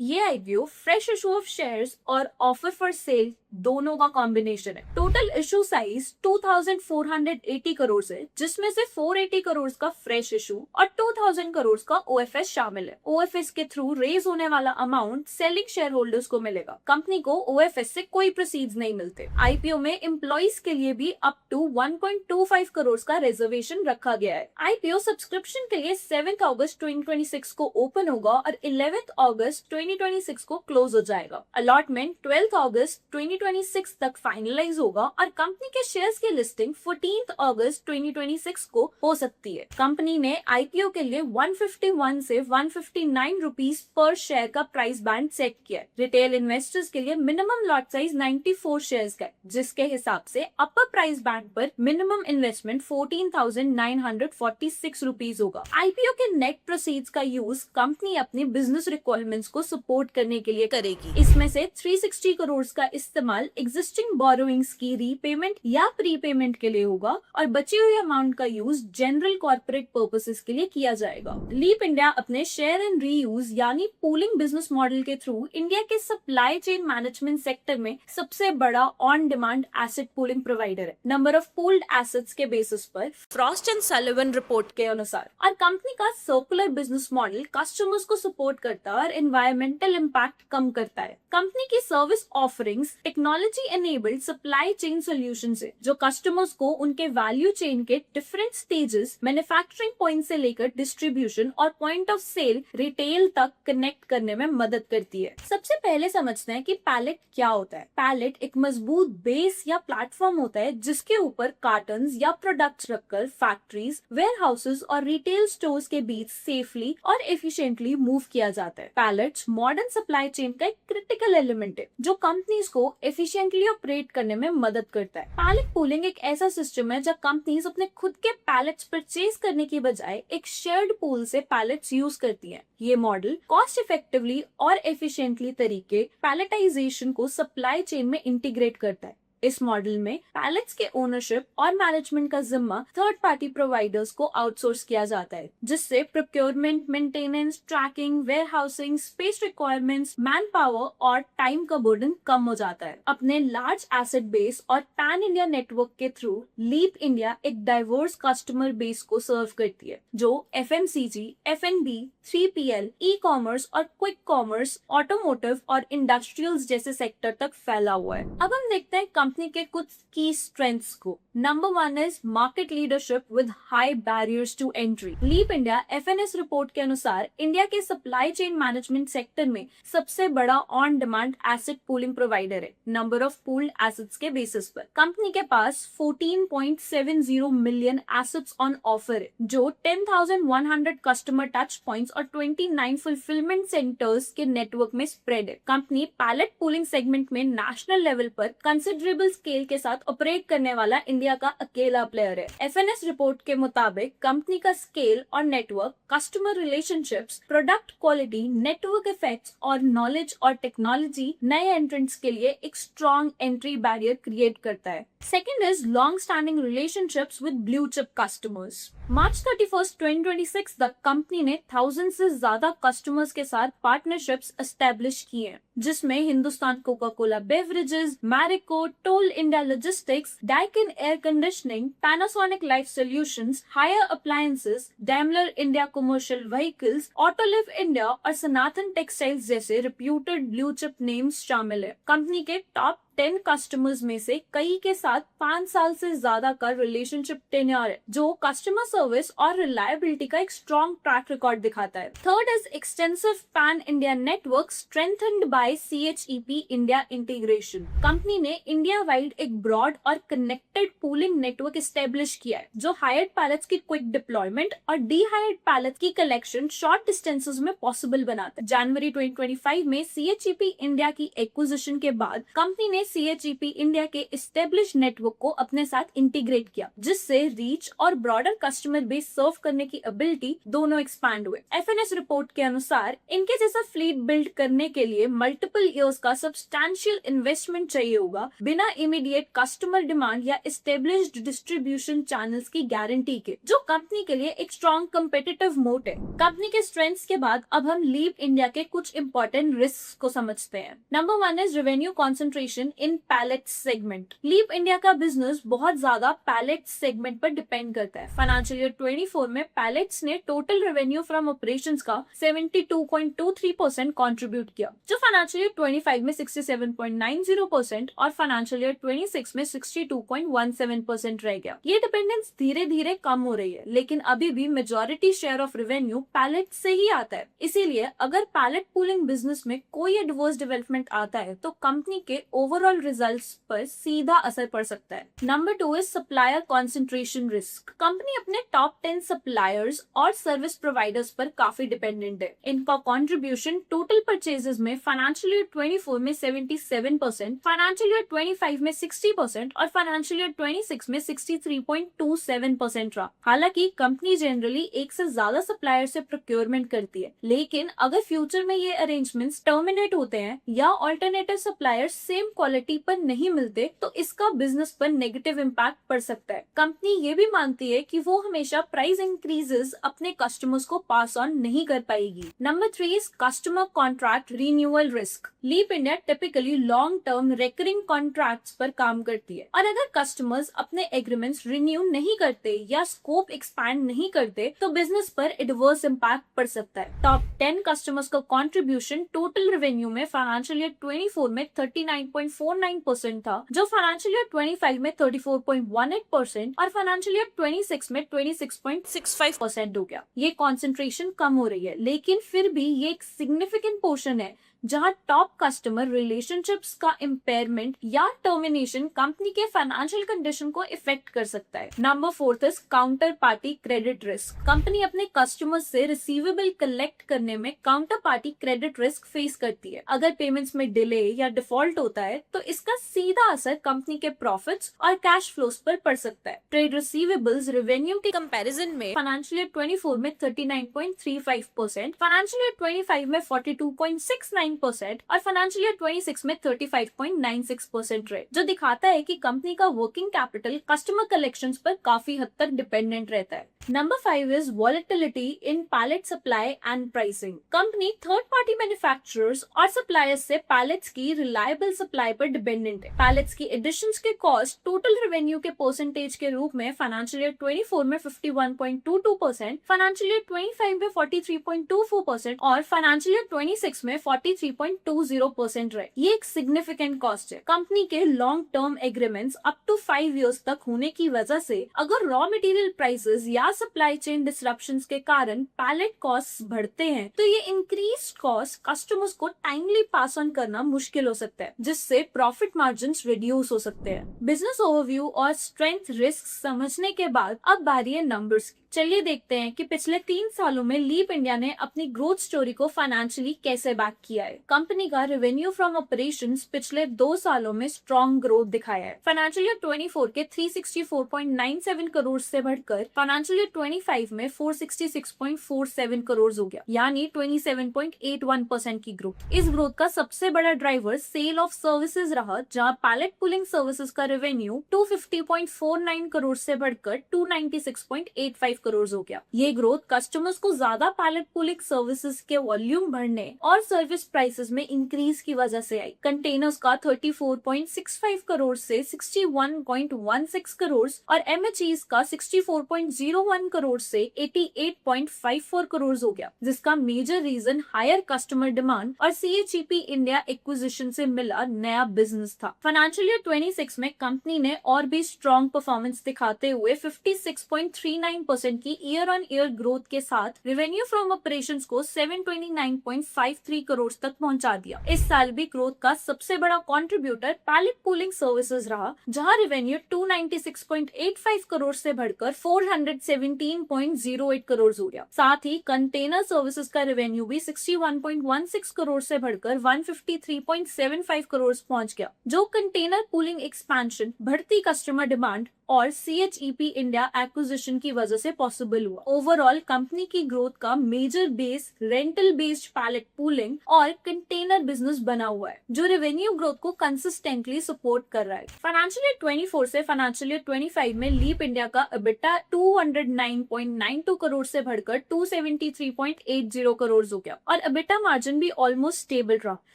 ये IPO fresh issue of shares और offer for sale दोनों का कॉम्बिनेशन है। टोटल इशू साइज 2480 करोड़ है, जिसमें से 480 करोड़ का फ्रेश इशू और 2000 करोड़ का ओएफएस शामिल है। ओएफएस के थ्रू रेज होने वाला अमाउंट सेलिंग शेयर होल्डर्स को मिलेगा। कंपनी को ओएफएस से कोई प्रोसीड्स नहीं मिलते। आईपीओ में एम्प्लॉइज के लिए भी अप टू 1.25 करोड़ का रिजर्वेशन रखा गया है। आईपीओ सब्सक्रिप्शन के लिए 7 अगस्त 2026 को ओपन होगा और 11 अगस्त 2026 को क्लोज हो जाएगा। अलॉटमेंट 12 अगस्त 2026 तक फाइनलाइज होगा और कंपनी के शेयर्स की लिस्टिंग 14 अगस्त 2026 को हो सकती है। कंपनी ने आईपीओ के लिए 151 से 159 रुपीस पर शेयर का प्राइस बैंड सेट किया है। रिटेल इन्वेस्टर्स के लिए मिनिमम लॉट साइज 94 शेयर्स का है, जिसके हिसाब से अपर प्राइस बैंड पर मिनिमम इन्वेस्टमेंट 14,946 रुपीस होगा। आईपीओ के नेट प्रोसीड्स का यूज कंपनी अपनी बिजनेस रिक्वायरमेंट्स को सपोर्ट करने के लिए करेगी। इसमें से 360 करोड़ का इस्तेमाल एग्जिस्टिंग बोरोइंग्स की रीपेमेंट या प्रीपेमेंट के लिए होगा और बची हुई अमाउंट का यूज जनरल कॉर्पोरेट पर्पसेस के लिए किया जाएगा। लीप इंडिया अपने शेयर एंड रीयूज यानी पूलिंग बिजनेस मॉडल के थ्रू इंडिया के सप्लाई चेन मैनेजमेंट सेक्टर में सबसे बड़ा on demand asset pooling provider है। नंबर ऑफ पूल्ड एसेट्स के बेसिस पर फ्रॉस्ट एंड सलिवन रिपोर्ट के अनुसार। और कंपनी का सर्कुलर बिजनेस मॉडल कस्टमर्स को सपोर्ट करता है और एनवायरमेंटल इम्पैक्ट कम करता है। कंपनी की service offerings technology enabled supply chain solutions है, जो कस्टमर्स को उनके वैल्यू चेन के डिफरेंट स्टेजेस, मैन्युफैक्चरिंग पॉइंट से लेकर डिस्ट्रीब्यूशन और पॉइंट ऑफ सेल रिटेल तक कनेक्ट करने में मदद करती है। सबसे पहले समझते हैं कि पैलेट क्या होता है। पैलेट एक मजबूत बेस या प्लेटफॉर्म होता है जिसके ऊपर कार्टन्स या प्रोडक्ट्स रखकर फैक्ट्रीज, वेयर हाउसेज और रिटेल स्टोर्स के बीच सेफली और एफिशिएंटली मूव किया जाता है। पैलेट्स मॉडर्न सप्लाई चेन का एक क्रिटिकल एलिमेंट है जो कंपनीज को एफिशिएंटली ऑपरेट करने में मदद करता है। पैलेट पूलिंग एक ऐसा सिस्टम है जब कंपनीज अपने खुद के पैलेट्स परचेज करने की बजाय एक शेयर्ड पूल से पैलेट्स यूज करती हैं। ये मॉडल कॉस्ट इफेक्टिवली और एफिशिएंटली तरीके पैलेटाइजेशन को सप्लाई चेन में इंटीग्रेट करता है। इस मॉडल में पैलेट्स के ओनरशिप और मैनेजमेंट का जिम्मा थर्ड पार्टी प्रोवाइडर्स को आउटसोर्स किया जाता है, जिससे procurement, maintenance, tracking, warehousing, space requirements, manpower और टाइम का बर्डन कम हो जाता है। अपने लार्ज एसेट बेस और पैन इंडिया नेटवर्क के थ्रू लीप इंडिया एक डाइवर्स कस्टमर बेस को सर्व करती है, जो FMCG, FNB, 3PL, e-commerce और क्विक कॉमर्स, ऑटोमोटिव और इंडस्ट्रियल्स जैसे सेक्टर तक फैला हुआ है। अब हम देखते हैं कंपनी के कुछ की स्ट्रेंथ्स को। Number 1 is market leadership with high barriers to entry. Leap India FNS report के अनुसार इंडिया के सप्लाई चेन मैनेजमेंट सेक्टर में सबसे बड़ा on demand asset pooling provider है। नंबर ऑफ पूल्ड एसेट्स के बेसिस पर कंपनी के पास 14.70 मिलियन एसेट्स ऑन ऑफर है, जो 10,100 कस्टमर टच पॉइंट्स और 29 फुलफिलमेंट सेंटर्स के नेटवर्क में स्प्रेड है। कंपनी पैलेट पूलिंग सेगमेंट में नेशनल लेवल पर कंसिडरेबल स्केल के साथ ऑपरेट करने वाला इंडिया का अकेला प्लेयर है। एफएनएस रिपोर्ट के मुताबिक कंपनी का स्केल और network, customer relationships, product quality, network effects और नॉलेज और टेक्नोलॉजी नए एंट्रेंट्स के लिए एक स्ट्रॉन्ग एंट्री बैरियर क्रिएट करता है। Second is long standing relationships with blue chip customers. March 31, 2026 तक कंपनी ने 1000 से ज्यादा कस्टमर्स के साथ पार्टनरशिप्स एस्टेब्लिश किए हैं, जिसमें Hindustan Coca Cola beverages, Marico, Toll India logistics, Daikin air conditioning, Panasonic life solutions, Haier appliances, Daimler India commercial vehicles, Autoliv India और सनातन टेक्सटाइल्स जैसे रिप्यूटेड ब्लू चिप नेम्स शामिल है। कंपनी के टॉप 10 कस्टमर्स में से कई के साथ 5 साल से ज्यादा का रिलेशनशिप टेन्योर है, जो कस्टमर सर्विस और रिलायबिलिटी का एक स्ट्रॉन्ग ट्रैक रिकॉर्ड दिखाता है। Third is extensive pan India network strengthened by CHEP India integration. Company ने इंडिया वाइड एक ब्रॉड और कनेक्टेड पूलिंग नेटवर्क एस्टेब्लिश किया है, जो हायर्ड पैलेट्स की क्विक डिप्लॉयमेंट और डीहायर्ड पैलेट की कलेक्शन शॉर्ट डिस्टेंसेस में पॉसिबल बनाता है। जनवरी 2025 में सीएचईपी इंडिया की एक्विजिशन के बाद कंपनी ने CHEP इंडिया के एस्टेब्लिश नेटवर्क को अपने साथ इंटीग्रेट किया, जिससे रीच और ब्रॉडर कस्टमर बेस सर्व करने की एबिलिटी दोनों एक्सपैंड हुए। FNS रिपोर्ट के अनुसार इनके जैसा फ्लीट बिल्ड करने के लिए मल्टीपल इयर्स का सब्सटैंशियल इन्वेस्टमेंट चाहिए होगा, बिना इमीडिएट कस्टमर डिमांड या एस्टेब्लिश्ड डिस्ट्रीब्यूशन चैनल्स की गारंटी के, जो कंपनी के लिए एक स्ट्रॉन्ग कंपेटिटिव मोट है। कंपनी के स्ट्रेंथ्स के बाद अब हम लीप इंडिया के कुछ इंपॉर्टेंट रिस्क को समझते हैं। Number 1 is revenue concentration in pallet segment. Leap India का बिजनेस बहुत ज्यादा पैलेट सेगमेंट पर डिपेंड करता है। फाइनेंशियल ईयर 24 में पैलेट्स ने टोटल रेवेन्यू फ्रॉम ऑपरेशंस का 72.23% कंट्रीब्यूट किया, जो फाइनेंशियल ईयर 25 में 67.90% और फाइनेंशियल ईयर 26 में 62.17% रह गया। ये डिपेंडेंस धीरे धीरे कम हो रही है, लेकिन अभी भी majority share of revenue pallet से ही आता है। इसीलिए अगर पैलेट पूलिंग बिजनेस में कोई एडवर्स डेवलपमेंट आता है तो कंपनी के ओवरऑल रिजल्ट्स पर सीधा असर पड़ सकता है। Number 2 is supplier concentration risk. Company अपने टॉप 10 सप्लायर्स और सर्विस प्रोवाइडर्स पर काफी डिपेंडेंट है। इनका कंट्रीब्यूशन टोटल परचेजेस में फाइनेंशियल ईयर 24 में 77%, फाइनेंशियल ईयर 25 में 60% और फाइनेंशियल ईयर 26 में 63.27% रहा। हालांकि कंपनी जनरली एक से ज्यादा सप्लायर से प्रोक्योरमेंट करती है, लेकिन अगर फ्यूचर में ये अरेंजमेंट्स टर्मिनेट होते हैं या ऑल्टरनेटिव सप्लायर्स सेम क्वालिटी पर नहीं मिलते तो इसका बिजनेस पर नेगेटिव इम्पैक्ट पड़ सकता है। कंपनी ये भी मानती है कि वो हमेशा प्राइस इंक्रीजेस अपने कस्टमर्स को पास ऑन नहीं कर पाएगी। Number 3 is customer contract renewal risk. Leap India typically long term recurring contracts पर काम करती है, और अगर कस्टमर्स अपने एग्रीमेंट्स रिन्यू नहीं करते या स्कोप एक्सपैंड नहीं करते तो बिजनेस पर एडवर्स इम्पैक्ट पड़ सकता है। टॉप 10 कस्टमर्स का कंट्रीब्यूशन टोटल रेवेन्यू में फाइनेंशियल ईयर 24 में 39.49% था, जो फाइनेंशियल ईयर 25 में 34.18% और फाइनेंशियल ईयर 26 में 26.65% हो गया। ये कॉन्सेंट्रेशन कम हो रही है, लेकिन फिर भी ये एक सिग्निफिकेंट पोर्शन है जहां टॉप कस्टमर रिलेशनशिप्स का इम्पेयरमेंट या टर्मिनेशन कंपनी के फाइनेंशियल कंडीशन को इफेक्ट कर सकता है। Number 4 is counter party credit risk. Company अपने कस्टमर्स से रिसीवेबल कलेक्ट करने में counter party credit risk face करती है। अगर पेमेंट्स में डिले या डिफॉल्ट होता है तो इसका सीधा असर कंपनी के प्रॉफिट्स और कैश फ्लोस पर पड़ सकता है। ट्रेड रिसीवेबल्स रेवेन्यू के कंपैरिजन में फाइनेंशियल ईयर 24 में 39.35%, फाइनेंशियल ईयर 25 में 42.69% और फाइनेंशियल ईयर 26 में 35.96% रहे, जो दिखाता है कि कंपनी का वर्किंग कैपिटल कस्टमर कलेक्शंस पर काफी हद तक डिपेंडेंट रहता है। Number 5 is volatility in pallet supply and pricing. Company third party manufacturers और सप्लायर्स से पैलेट्स की रिलायबल सप्लाई पर डिपेंडेंट है। पैलेट्स की एडिशंस के कॉस्ट टोटल रेवेन्यू के परसेंटेज के रूप में फाइनेंशियल ईयर 24 में 51.22%, फाइनेंशियल ईयर 25 में 43.24% और फाइनेंशियल ईयर 26 में 43.20% रहे। ये एक सिग्निफिकेंट कॉस्ट है। कंपनी के long term agreements up to 5 years तक होने की वजह से अगर रॉ मटेरियल प्राइसेस या सप्लाई चेन डिसरप्शंस के कारण पैलेट कॉस्ट बढ़ते हैं तो ये इंक्रीज कॉस्ट कस्टमर्स को टाइमली पास ऑन करना मुश्किल हो सकता है, जिससे प्रॉफिट मार्जिन रिड्यूस हो सकते हैं। बिजनेस ओवरव्यू और स्ट्रेंथ रिस्क समझने के बाद अब बारी है नंबर्स की। चलिए देखते हैं कि पिछले 3 सालों में लीप इंडिया ने अपनी ग्रोथ स्टोरी को फाइनेंशियली कैसे बैक किया है। कंपनी का रेवेन्यू फ्रॉम ऑपरेशंस पिछले 2 सालों में स्ट्रॉन्ग ग्रोथ दिखाया है। फाइनेंशियल ईयर 24 के 364.97 करोड़ से बढ़कर फाइनेंशियल ईयर 25 में 466.47 करोड़ हो गया, यानी 27.81% की ग्रोथ। इस ग्रोथ का सबसे बड़ा ड्राइवर सेल ऑफ सर्विसेज रहा, जहां पैलेट पुलिंग सर्विसेज का रेवेन्यू 250.49 करोड़ से बढ़कर 296.85 करोड़ हो गया। ये ग्रोथ कस्टमर्स को ज्यादा पैलेट पुलिंग सर्विसेज के वॉल्यूम बढ़ने और सर्विस प्राइसेस में इंक्रीज की वजह से आई। कंटेनर्स का 34.65 करोड़ से 61.16 करोड़ और एमएचईज का 64.01 करोड़ से 88.54 करोड़ हो गया, जिसका major reason higher customer demand और CHEP इंडिया एक्विजिशन से मिला नया बिजनेस था। फाइनेंशियल ईयर 26 में कंपनी ने और भी स्ट्रॉन्ग परफॉर्मेंस दिखाते हुए 56.39% % की ईयर ऑन ईयर ग्रोथ के साथ रेवेन्यू फ्रॉम ऑपरेशंस को 729.53 करोड़ तक पहुंचा दिया। इस साल भी ग्रोथ का सबसे बड़ा कंट्रीब्यूटर पैलेट कूलिंग सर्विसेज रहा, जहां रेवेन्यू 296.85 करोड़ से बढ़कर 417.08 करोड़ हो गया। साथ ही कंटेनर सर्विसेज का रेवेन्यू भी 61.16 करोड़ से बढ़कर 153.75 करोड़ पहुंच गया, जो कंटेनर पूलिंग एक्सपेंशन, बढ़ती कस्टमर डिमांड और CHEP इंडिया एक्विजिशन की वजह से पॉसिबल हुआ। ओवरऑल कंपनी की ग्रोथ का major base rental based pallet pooling और कंटेनर बिजनेस बना हुआ है, जो रेवेन्यू ग्रोथ को कंसिस्टेंटली सपोर्ट कर रहा है। फाइनेंशियल ईयर 24 से फाइनेंशियल ईयर 25 में लीप इंडिया का EBITDA 209.92 करोड़ से बढ़कर 273.80 करोड़ हो गया और EBITDA मार्जिन भी ऑलमोस्ट स्टेबल रहा,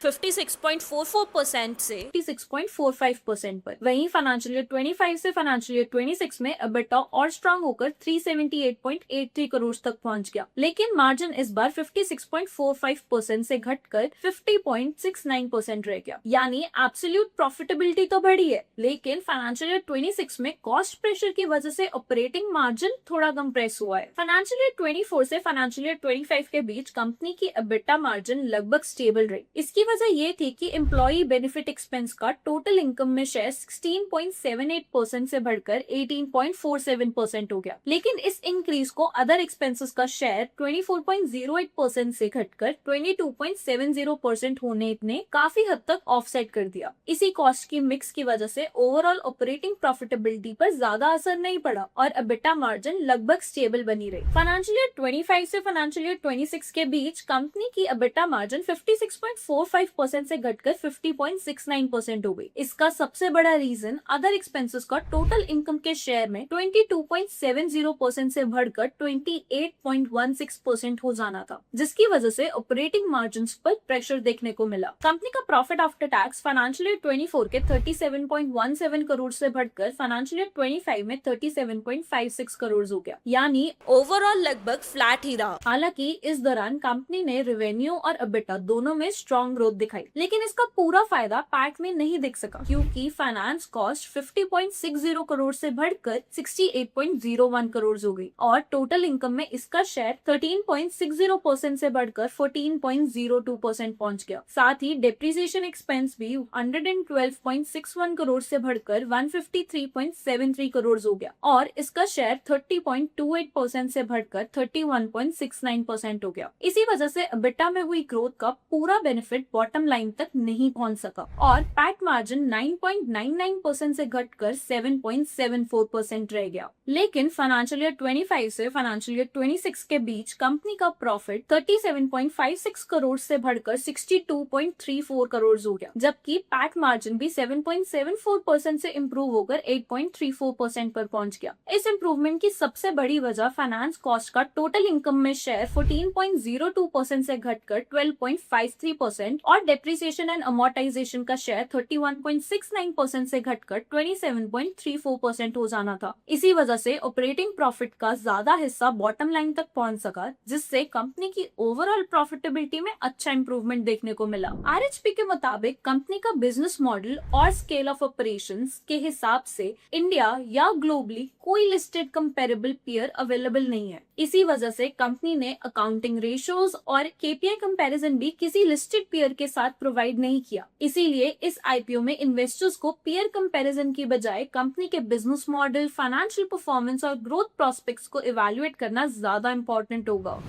56.44% से 56.45% पर। वहीं फाइनेंशियल ईयर 25 से फाइनेंशियल ईयर 26 में EBITDA और स्ट्रॉन्ग होकर 378.83 करोड़ तक पहुंच गया, लेकिन मार्जिन इस बार 56.45% से घटकर 50.69% रह गया। यानी एब्सोल्यूट प्रॉफिटेबिलिटी तो बढ़ी है, लेकिन फाइनेंशियल ईयर 26 में कॉस्ट प्रेशर की वजह से ऑपरेटिंग मार्जिन थोड़ा कंप्रेस हुआ है। फाइनेंशियल ईयर 24 से फाइनेंशियल ईयर 25 के बीच कंपनी की EBITDA मार्जिन लगभग स्टेबल रही। इसकी वजह ये थी कि एम्प्लॉई बेनिफिट एक्सपेंस का टोटल इनकम में शेयर 16.78% से बढ़कर 18.47% हो गया, लेकिन इस इंक्रीज को अदर एक्सपेंसेस का शेयर 24.08% से घटकर 22.70% होने ने काफी हद तक ऑफसेट कर दिया। इसी कॉस्ट की मिक्स की वजह से ओवरऑल ऑपरेटिंग प्रॉफिटेबिलिटी पर ज्यादा असर नहीं पड़ा और EBITDA मार्जिन लगभग स्टेबल बनी रही। फाइनेंशियल ईयर 25 से फाइनेंशियल ईयर 26 के बीच कंपनी की EBITDA मार्जिन 56.45% से घटकर 50.69% हो गई। इसका सबसे बड़ा रीजन अदर एक्सपेंसेस का टोटल इनकम के शेयर में 22.70% से बढ़कर 28.16% हो जाना था, जिसकी वजह से ऑपरेटिंग मार्जिन पर प्रेशर देखने को मिला। कंपनी का profit after tax financial year 24 के 37.17 करोड़ से बढ़कर फाइनेंशियल ईयर 25 में 37.56 करोड़ हो गया, यानी ओवरऑल लगभग फ्लैट ही रहा। हालांकि इस दौरान कंपनी ने रेवेन्यू और EBITDA दोनों में स्ट्रॉन्ग ग्रोथ दिखाई, लेकिन इसका पूरा फायदा पैट में नहीं दिख सका, क्योंकि फाइनेंस कॉस्ट 50.60 करोड़ से बढ़कर 68.01 करोड़ हो गई और टोटल इनकम में इसका शेयर 13.60% से बढ़कर 14.02% पहुंच गया। साथ ही डेप्रिसिएशन एक्सपेंस भी 112.61 करोड़ से बढ़कर 153.73 करोड़ हो गया और इसका शेयर 30.28% से बढ़कर 31.69% हो गया। इसी वजह से EBITDA में हुई ग्रोथ का पूरा बेनिफिट बॉटम लाइन तक नहीं पहुंच सका और पैट मार्जिन 9.99% से घटकर 7.74% रह गया। लेकिन फाइनेंशियल ईयर 25 से फाइनेंशियल ईयर 26 के बीच कंपनी का प्रॉफिट 37.56 करोड़ से बढ़कर 62.34 करोड़ हो गया, जबकि पैट मार्जिन भी 7.74% से इम्प्रूव होकर 8.34% पर पहुंच गया। इस इम्प्रूवमेंट की सबसे बड़ी वजह फाइनेंस कॉस्ट का टोटल इनकम में शेयर 14.02% से घटकर 12.53% और डेप्रिसिएशन एंड अमोर्टाइजेशन का शेयर 31.69% से घटकर 27.34% हो जाना था। इसी वजह से ऑपरेटिंग प्रॉफिट का ज्यादा हिस्सा बॉटम लाइन तक पहुंच सका, जिससे कंपनी की ओवरऑल प्रॉफिटेबिलिटी में अच्छा इंप्रूवमेंट देखने को मिला। RHP के मुताबिक कंपनी का बिजनेस मॉडल और स्केल ऑफ ऑपरेशंस के हिसाब से इंडिया या ग्लोबली कोई लिस्टेड कंपेरेबल पीयर अवेलेबल नहीं है। इसी वजह से कंपनी ने अकाउंटिंग रेशियोज और KPI कंपैरिजन भी किसी लिस्टेड पीयर के साथ प्रोवाइड नहीं किया। इसीलिए इस IPO में इन्वेस्टर्स को पीयर कंपैरिजन की बजाय कंपनी के बिजनेस मॉडल, फाइनेंशियल परफॉर्मेंस और ग्रोथ प्रोस्पेक्ट्स को इवैल्यूएट करना ज्यादा इंपॉर्टेंट होगा।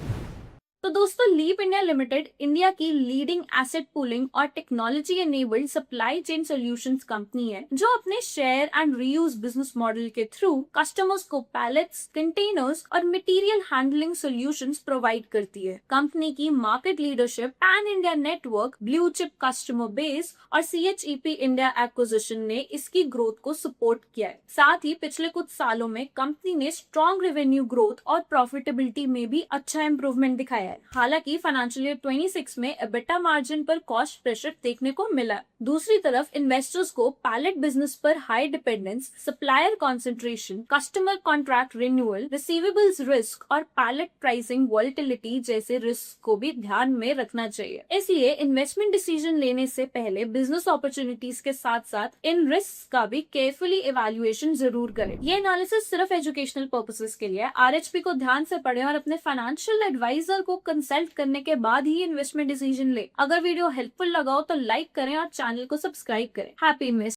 तो दोस्तों, लीप इंडिया लिमिटेड इंडिया की लीडिंग एसेट पूलिंग और technology enabled supply chain solutions company है, जो अपने share and reuse business model के थ्रू कस्टमर्स को पैलेट्स, कंटेनर्स और मटेरियल हैंडलिंग सॉल्यूशंस प्रोवाइड करती है। कंपनी की market leadership, pan India network, blue chip customer base और CHEP इंडिया एक्विजिशन ने इसकी ग्रोथ को सपोर्ट किया है। साथ ही पिछले कुछ सालों में कंपनी ने स्ट्रॉन्ग रेवेन्यू ग्रोथ और प्रॉफिटेबिलिटी में भी अच्छा इंप्रूवमेंट दिखाया है। है। हालांकि फाइनेंशियल ईयर 26 में एबिटा मार्जिन पर कॉस्ट प्रेशर देखने को मिला। दूसरी तरफ इन्वेस्टर्स को पैलेट बिजनेस पर high dependence, supplier concentration, customer contract renewal, receivables risk और पैलेट प्राइसिंग वॉलेटिलिटी जैसे रिस्क को भी ध्यान में रखना चाहिए। इसलिए इन्वेस्टमेंट डिसीजन लेने से पहले बिजनेस अपॉर्चुनिटीज के साथ साथ इन रिस्क का भी केयरफुली इवैल्यूएशन जरूर करें। ये एनालिसिस सिर्फ एजुकेशनल पर्पसेस के लिए है। आरएचपी को ध्यान से पढ़ें और अपने फाइनेंशियल एडवाइजर को कंसल्ट करने के बाद ही इन्वेस्टमेंट डिसीजन ले। अगर वीडियो हेल्पफुल लगा हो तो लाइक करें और चैनल को सब्सक्राइब करें। Happy investment.